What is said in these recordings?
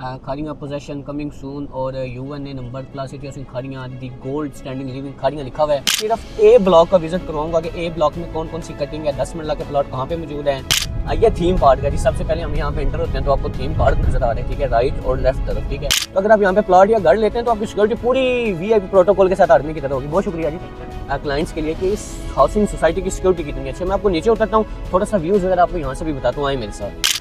खाड़ियाँ possession coming soon और UN ने number plus खाड़ियाँ दी गोल्ड स्टैंडिंग लिविंग खाड़ियाँ लिखा हुआ है। सिर्फ ए ब्लॉक का विजिट करवाऊंगा कि ए ब्लॉक में कौन कौन सी कटिंग है, 10 मरला के प्लॉट कहाँ पे मौजूद हैं। ये थीम पार्क है जी। सबसे पहले हम यहाँ पे एंटर होते हैं तो आपको थीम पार्क नजर आ रहा है, ठीक है, राइट और लेफ्ट तरफ, ठीक है। तो अगर आप यहाँ पे प्लॉट या घर लेते हैं तो आपकी सिक्योरिटी पूरी वीआईपी प्रोटोकॉल के साथ आर्मी की तरह होगी। बहुत शुक्रिया जी क्लाइंट्स के लिए कि इस हाउसिंग सोसाइटी की सिक्योरिटी कितनी अच्छी है। मैं आपको नीचे उतरता हूँ, थोड़ा सा व्यूज़ वगैरह आपको यहाँ से भी बताता हूँ। आए मेरे साथ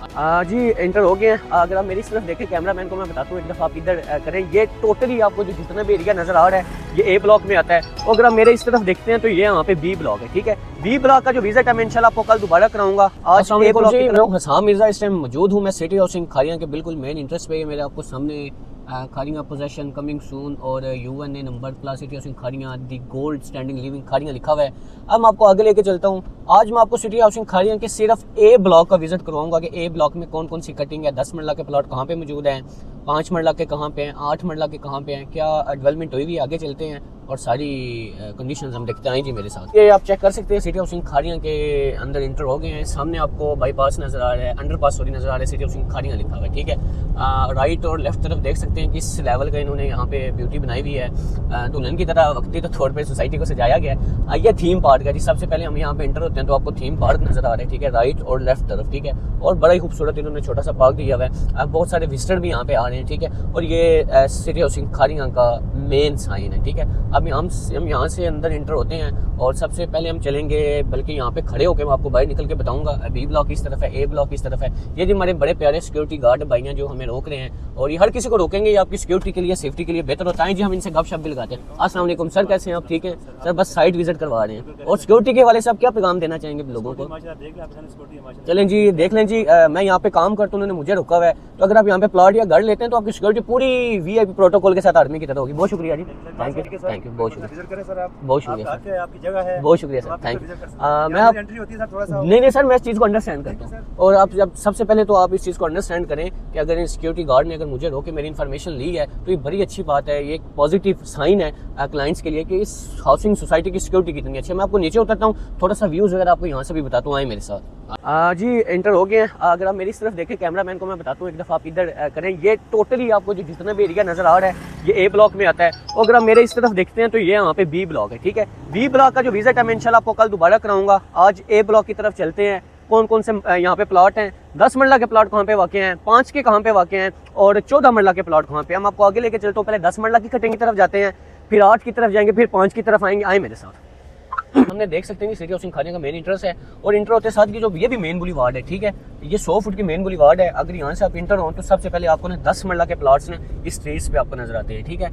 जी, एंटर हो गए हैं। अगर आप मेरी तरफ देखें, कैमरामैन को मैं बताता हूँ एक दफ़ा आप इधर करें। ये टोटली आपको जो जितना भी एरिया नजर आ रहा है ये ए ब्लॉक में आता है। और अगर आप मेरे इस तरफ देखते हैं तो ये यहाँ पे बी ब्लॉक है, ठीक है। बी ब्लॉक का जो विजिट है मैं इंशाल्लाह आपको कल दोबारा कराऊंगा। आज ए ब्लॉक की तरफ हसाम मिर्जा इस टाइम मौजूद हूँ। मैं सिटी हाउसिंग खाड़ियाँ के बिल्कुल मेन इंटरेस्ट पे है मेरे आपको सामने खाड़ियाँ पोजेशन कमिंग सून और यूएन ने नंबर प्लस सिटी हाउसिंग खाड़ियाँ दी गोल्ड स्टैंडिंग लिविंग खाड़ियाँ लिखा हुआ है। अब मैं आपको आगे लेके चलता हूँ। आज मैं आपको सिटी हाउसिंग खाड़ियाँ के सिर्फ ए ब्लॉक का विजिट करवाऊंगा कि ए ब्लॉक में कौन कौन सी कटिंग है, 10 मरला के प्लॉट कहाँ पे मौजूद हैं, 5 मरला के कहाँ पे हैं, 8 मरला के कहाँ पे हैं, क्या डेवलपमेंट हुई हुई। आगे चलते हैं और सारी कंडीशंस हम देखते हैं जी मेरे साथ। ये आप चेक कर सकते हैं सिटी हाउसिंग खाड़ियाँ के अंदर इंटर हो गए हैं। सामने आपको बाईपास नजर आ रहा है, अंडरपास सॉरी नजर आ रहा है, सिटी हाउसिंग खाड़ियाँ लिखा हुआ है, ठीक है। राइट और लेफ्ट तरफ देख सकते हैं किस लेवल का इन्होंने यहाँ पे ब्यूटी बनाई हुई है। दुल्हन की तरह वक्ती तो तौर पे सोसाइटी को सजाया गया है। ये थीम पार्क है जी। सबसे पहले हम यहाँ पे एंटर होते हैं तो आपको थीम पार्क नजर आ रहा है, ठीक है, राइट और लेफ्ट तरफ, ठीक है। और बड़ा ही खूबसूरत इन्होंने छोटा सा पार्क दिया हुआ है। बहुत सारे विजिटर भी यहाँ पे आ रहे हैं, ठीक है। और ये सिटी हाउसिंग खाड़ियाँ का मेन साइन है, ठीक है। अब हम यहाँ से अंदर इंटर होते हैं और सबसे पहले हम चलेंगे, बल्कि यहाँ पे खड़े होकर मैं आपको बाहर निकल के बताऊंगा बी ब्लॉक इस तरफ है, ए ब्लॉक इस तरफ है। ये जी हमारे बड़े प्यारे सिक्योरिटी गार्ड भाइयाँ जो हमें रोक रहे हैं, और ये हर किसी को रोकेंगे, ये आपकी सिक्योरिटी के लिए, सेफ्टी के लिए बेहतर होता है जी। हम इनसे गपशप भी लगाते हैं। अस्सलाम वालेकुम सर, कैसे हैं आप? ठीक है सर, बस साइट विजिट करवा रहे हैं। और सिक्योरिटी के हवाले से आप क्या पैगाम देना चाहेंगे लोगों को? चलें जी, देख लें जी। मैं यहाँ पे काम करता हूँ, उन्होंने मुझे रोका हुआ है। तो अगर आप यहाँ पे प्लॉट या घर लेते हैं तो आपकी सिक्योरिटी पूरी वीआईपी प्रोटोकॉल के साथ आर्मी की तरह होगी। बहुत शुक्रिया जी, थैंक यू, थैंक यू, बहुत शुक्रिया, बहुत शुक्रिया सर, आपकी जगह है, बहुत शुक्रिया सर, थैंक यू। मैं आप एंट्री होती है सर, थोड़ा सा नहीं सर, मैं इस चीज़ को अंडरस्टैंड करता हूँ। और आप जब सबसे पहले तो आप इस चीज़ को अंडरस्टैंड करें कि अगर सिक्योरिटी गार्ड ने अगर मुझे रोके मेरी इन्फॉर्मेशन ली है तो ये बड़ी अच्छी बात है। ये एक पॉजिटिव साइन है क्लाइंट्स के लिए कि इस हाउसिंग सोसाइटी की सिक्योरिटी कितनी अच्छी है। मैं आपको नीचे उतरता हूँ, थोड़ा सा व्यूज़ वगैरह आपको यहाँ से भी बताता हूँ। आए मेरे साथ जी, एंटर हो गए हैं। अगर आप मेरी तरफ देखें, कैमरामैन को मैं बताता हूँ एक दफ़ा आप इधर करें। ये टोटली आपको जो जितना भी एरिया नजर आ रहा है ये ए ब्लॉक में आता है। और अगर आप मेरे इस तरफ देखते हैं तो ये यहाँ पे बी ब्लॉक है, ठीक है। बी ब्लॉक का जो विजिट है मैं इंशाल्लाह आपको कल दोबारा कराऊंगा। आज ए ब्लॉक की तरफ चलते हैं। कौन कौन से यहाँ पे प्लॉट हैं, 10 मरला के प्लॉट कहाँ पे वाक़ हैं, 5 के कहाँ पे वाक़ हैं, और 14 मरला के प्लॉट कहाँ पे। हम आपको आगे लेके चलते हो। पहले 10 मरला की कटिंग की तरफ जाते हैं, फिर 8 की तरफ जाएंगे, फिर 5 की तरफ आएंगे। आए मेरे साथ। हमने देख सकते हैं कि सिटी हाउसिंग खाने का मेन इंटरेस्ट है। और इंटर होते साथ की जो ये भी मेन बुलीवार्ड है, ठीक है, ये 100 फुट की मेन बुलीवार्ड है। अगर यहाँ से आप इंटर हो तो सबसे पहले आपको ना 10 मरला के प्लॉट्स ना इस स्ट्रीट्स पे आपको नजर आते हैं, ठीक है।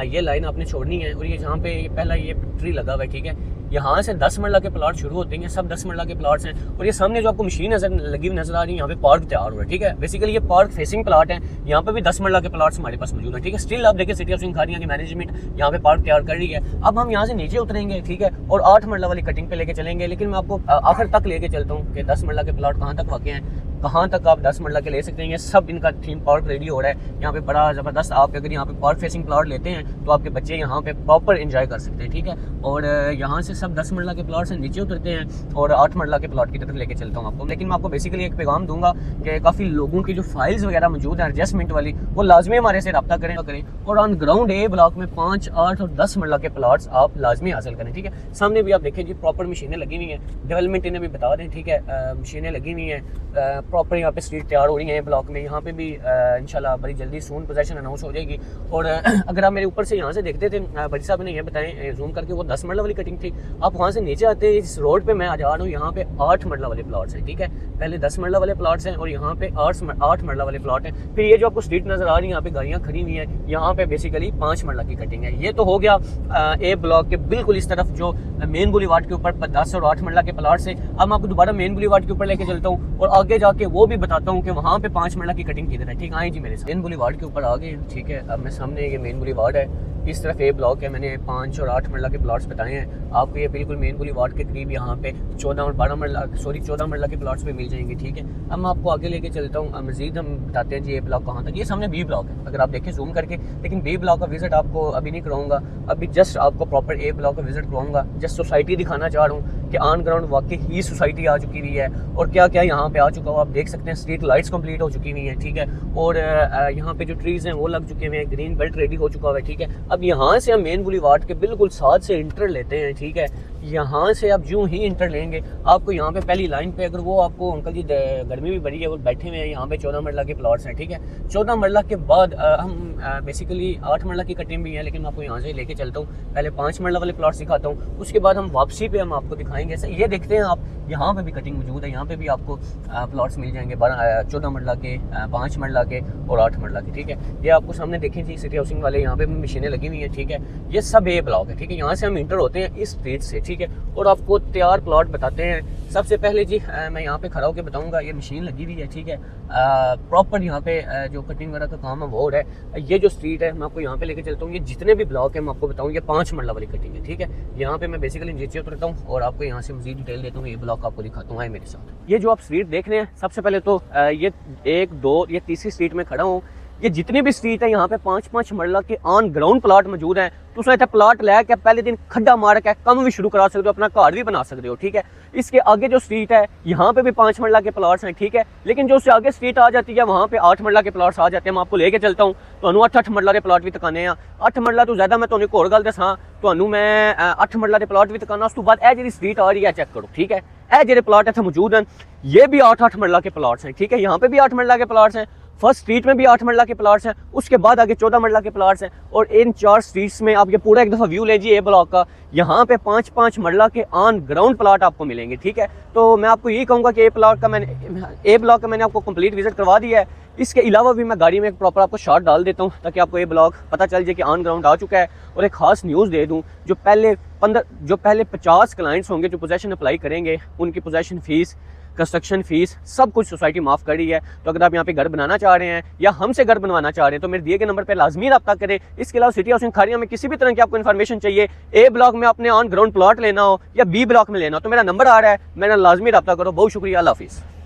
ये लाइन आपने छोड़नी है। और ये जहाँ पे पहला ये ट्री लगा हुआ है, ठीक है, यहाँ से 10 मरला के प्लॉट शुरू होते हैं। सब 10 मरला के प्लॉट्स हैं। और ये सामने जो आपको मशीन लगी हुई नजर आ रही है, यहाँ पे पार्क तैयार हो रहा है, ठीक है। बेसिकली ये पार्क फेसिंग प्लॉट है। यहाँ पे भी 10 मरला के प्लॉट्स हमारे पास मौजूद है, ठीक है। स्टिल आप देखिए सिटी हाउसिंग खाड़ियाँ की मैनेजमेंट यहाँ पे पार्क तैयार कर रही है। अब हम यहाँ से नीचे उतरेंगे, ठीक है, और 8 मरला वाली कटिंग पे लेके चलेंगे। लेकिन मैं आपको आखिर तक लेके चलता हूँ कि 10 मरला के प्लॉट कहाँ तक वाक़ हैं, कहाँ तक आप 10 मरला के ले सकते हैं। ये सब इनका थीम पार्क रेडी हो रहा है। यहाँ पे बड़ा ज़बरदस्त आप अगर यहाँ पे पार्क फेसिंग प्लॉट लेते हैं तो आपके बच्चे यहाँ पे प्रॉपर एंजॉय कर सकते हैं, ठीक है। और यहाँ से सब 10 मरला के प्लॉट से नीचे उतरते हैं और 8 मरला के प्लॉट की तरफ लेके चलता हूँ आपको। लेकिन मैं आपको बेसिकली एक पैगाम दूंगा कि काफ़ी लोगों की जो फाइल्स वगैरह मौजूद है एडजस्टमेंट वाली, वो लाजमी हमारे से रब्ता करें। और ऑन ग्राउंड ए ब्लॉक में 5, 8 और 10 मरला के प्लॉट्स आप लाजमी हासिल करें, ठीक है। सामने भी आप देखें जी प्रॉपर मशीनें लगी हुई हैं, डेवलपमेंट इन्हें भी बता दें, ठीक है। मशीनें लगी हुई हैं, प्रॉपर यहाँ पे स्ट्रीट तैयार हो रही है ब्लॉक में। यहाँ पे भी इंशाल्लाह बड़ी जल्दी सून पोजेशन अनाउंस हो जाएगी। और अगर आप मेरे ऊपर से यहाँ से देखते थे, बड़ी साहब ने ये बताएं जूम करके, वो 10 मरला वाली कटिंग थी। आप वहाँ से नीचे आते हैं, इस रोड पे मैं आ जा रहा हूँ, यहाँ पे 8 मरला वाले प्लॉट्स हैं, ठीक है। पहले 10 मरला वाले प्लॉट्स हैं और यहाँ पे 8 मरला वाले प्लॉट हैं। फिर ये जो आपको स्ट्रीट नजर आ रही है, यहाँ पे गाड़ियाँ खड़ी हुई हैं, यहाँ पे बेसिकली 5 मरला की कटिंग है। ये तो हो गया ए ब्लॉक के बिल्कुल इस तरफ जो मेन बुलीवार्ड के ऊपर 10 और 8 मरला के प्लॉट्स हैं। अब मैं आपको दोबारा मेन बुलीवार्ड के ऊपर लेके चलता हूँ और आगे जाके वो भी बताता हूँ कि वहाँ पे 5 मरला की कटिंग किधर है, ठीक है। जी मेरे मेन बुलीवार्ड के ऊपर आ गए, ठीक है। अब मैं सामने ये मेन बुलीवार्ड है, इस तरफ ए ब्लॉक है। मैंने 5 और 8 मरला के प्लॉट्स बताए हैं आपको। ये बिल्कुल मेन बुलीवार्ड के करीब यहाँ पे 14 और 14 मरला के प्लॉट्स पे मिल जाएंगे, ठीक है। अब मैं आपको आगे लेके चलता हूँ, मजीद हम बताते हैं जी ए ब्लॉक कहाँ तक। ये सामने बी ब्लॉक है, अगर आप देखें जूम करके, लेकिन बी ब्लॉक का विजिट आपको अभी नहीं कराऊंगा, अभी जस्ट आपको प्रॉपर ए ब्लॉक का विजिट कराऊंगा। जस्ट सोसाइटी दिखाना चाह रहा हूँ कि ऑन ग्राउंड वाकई ही सोसाइटी आ चुकी हुई है और क्या क्या यहाँ पे आ चुका हो आप देख सकते हैं। स्ट्रीट लाइट्स कंप्लीट हो चुकी हुई हैं, ठीक है, और यहाँ पे जो ट्रीज़ हैं वो लग चुके हुए हैं, ग्रीन बेल्ट रेडी हो चुका हुआ है, ठीक है। अब यहाँ से हम मेन बुलीवार्ड के बिल्कुल साथ से इंटर लेते हैं, ठीक है। यहाँ से आप यूँ ही इंटर लेंगे, आपको यहाँ पे पहली लाइन पे अगर वो आपको अंकल जी गर्मी भी बड़ी है वो बैठे हुए हैं, यहाँ पे 14 मरला के प्लॉट्स हैं, ठीक है। 14 मरला के बाद हम बेसिकली 8 मरला की कटिंग भी है, लेकिन मैं आपको यहाँ से लेके चलता हूँ। पहले 5 मरला वाले प्लॉट्स दिखाता हूँ, उसके बाद हम वापसी पे हम आपको दिखाएंगे। ये देखते हैं आप, यहाँ पे भी कटिंग मौजूद है, यहाँ पे भी आपको प्लॉट्स मिल जाएंगे 14 मरला के, 5 मरला के और 8 मरला के, ठीक है। ये आपको सामने देखें जी सिटी हाउसिंग वाले, यहाँ पे भी मशीनें लगी हुई हैं, ठीक है। ये सब ए ब्लॉक है, ठीक है। यहाँ से हम इंटर होते हैं इस स्ट्रीट से, ठीक है, और आपको तैयार प्लॉट बताते हैं। सबसे पहले जी मैं यहाँ पे खड़ा होकर बताऊँगा, ये मशीन लगी हुई है, ठीक है। प्रॉपर यहाँ पे जो कटिंग वगैरह का काम है वो हो रहा है। ये जो स्ट्रीट है मैं आपको यहाँ पे लेके चलता हूँ। ये जितने भी ब्लॉक है मैं आपको बताऊँ, ये 5 मरला वाली कटिंग है, ठीक है। यहाँ पे मैं बेसिकली नीचे उतरता हूँ और आपको यहाँ से मजीद डिटेल देता हूँ, ये ब्लॉक आपको दिखाता हूँ। आए मेरे साथ। ये जो आप स्ट्रीट देख रहे हैं, सबसे पहले तो ये 1, 2 ये तीसरी स्ट्रीट में खड़ा हूँ। ये जितनी भी स्ट्रीट है यहाँ पे 5-5 मरला के ऑन ग्राउंड प्लाट मौजूद हैं। तुम इतने प्लाट लैके पहले दिन खड्डा मार के कम भी शुरू करा सकते हो, अपना घर भी बना सकते हो, ठीक है। इसके आगे जो स्ट्रीट है यहाँ पे भी 5 मरला के प्लाट्स हैं, ठीक है। लेकिन जो उससे आगे स्ट्रीट आ जाती है वहाँ पे 8 मरला के प्लाट्स आ जाते हैं। मैं आपको लेके चलता हूँ, तो 8 मरला के प्लाट भी तकाने हैं। 8 मरला तो ज़्यादा मैं एक और गल दसा, तो मैं 8 मरला के प्लाट भी तकाना। उस तो बाद जी स्ट्रीट आ रही है चेक करो, ठीक है। ए जो प्लाट इतने मौजूद हैं ये भी 8-8 मरला के प्लाट्स हैं, ठीक है। यहाँ पे भी 8 मरला के प्लाट्स हैं, फर्स्ट स्ट्रीट में भी 8 मरला के प्लाट्स हैं, उसके बाद आगे 14 मरला के प्लाट्स हैं। और इन 4 स्ट्रीट्स में आप ये पूरा एक दफ़ा व्यू लीजिए ए ब्लॉक का, यहाँ पे 5-5 मरला के ऑन ग्राउंड प्लाट आपको मिलेंगे, ठीक है। तो मैं आपको यही कहूँगा कि ए ब्लॉक का मैंने आपको कंप्लीट विजिट करवा दिया है। इसके अलावा भी मैं गाड़ी में एक प्रॉपर आपको शॉट डाल देता हूँ ताकि आपको ये ब्लॉक पता चल जाए कि ऑन ग्राउंड आ चुका है। और एक खास न्यूज़ दे दूँ, जो पहले 50 क्लाइंट्स होंगे जो पोजेशन अप्लाई करेंगे, उनकी पोजेशन फीस, कंस्ट्रक्शन फीस सब कुछ सोसाइटी माफ़ कर रही है। तो अगर आप यहाँ पे घर बनाना चाह रहे हैं या हमसे घर बनवाना चाह रहे हैं तो मेरे दिए गए नंबर पे लाजमी रब्ता करें। इसके अलावा सिटी हाउसिंग खारिया में किसी भी तरह की आपको इन्फॉर्मेशन चाहिए, ए ब्लॉक में अपने ऑन ग्राउंड प्लॉट लेना हो या बी ब्लॉक में लेना हो, तो मेरा नंबर आ रहा है, मेरा लाजमी रब्ता करो। बहुत शुक्रिया, अल्लाह हाफिज़।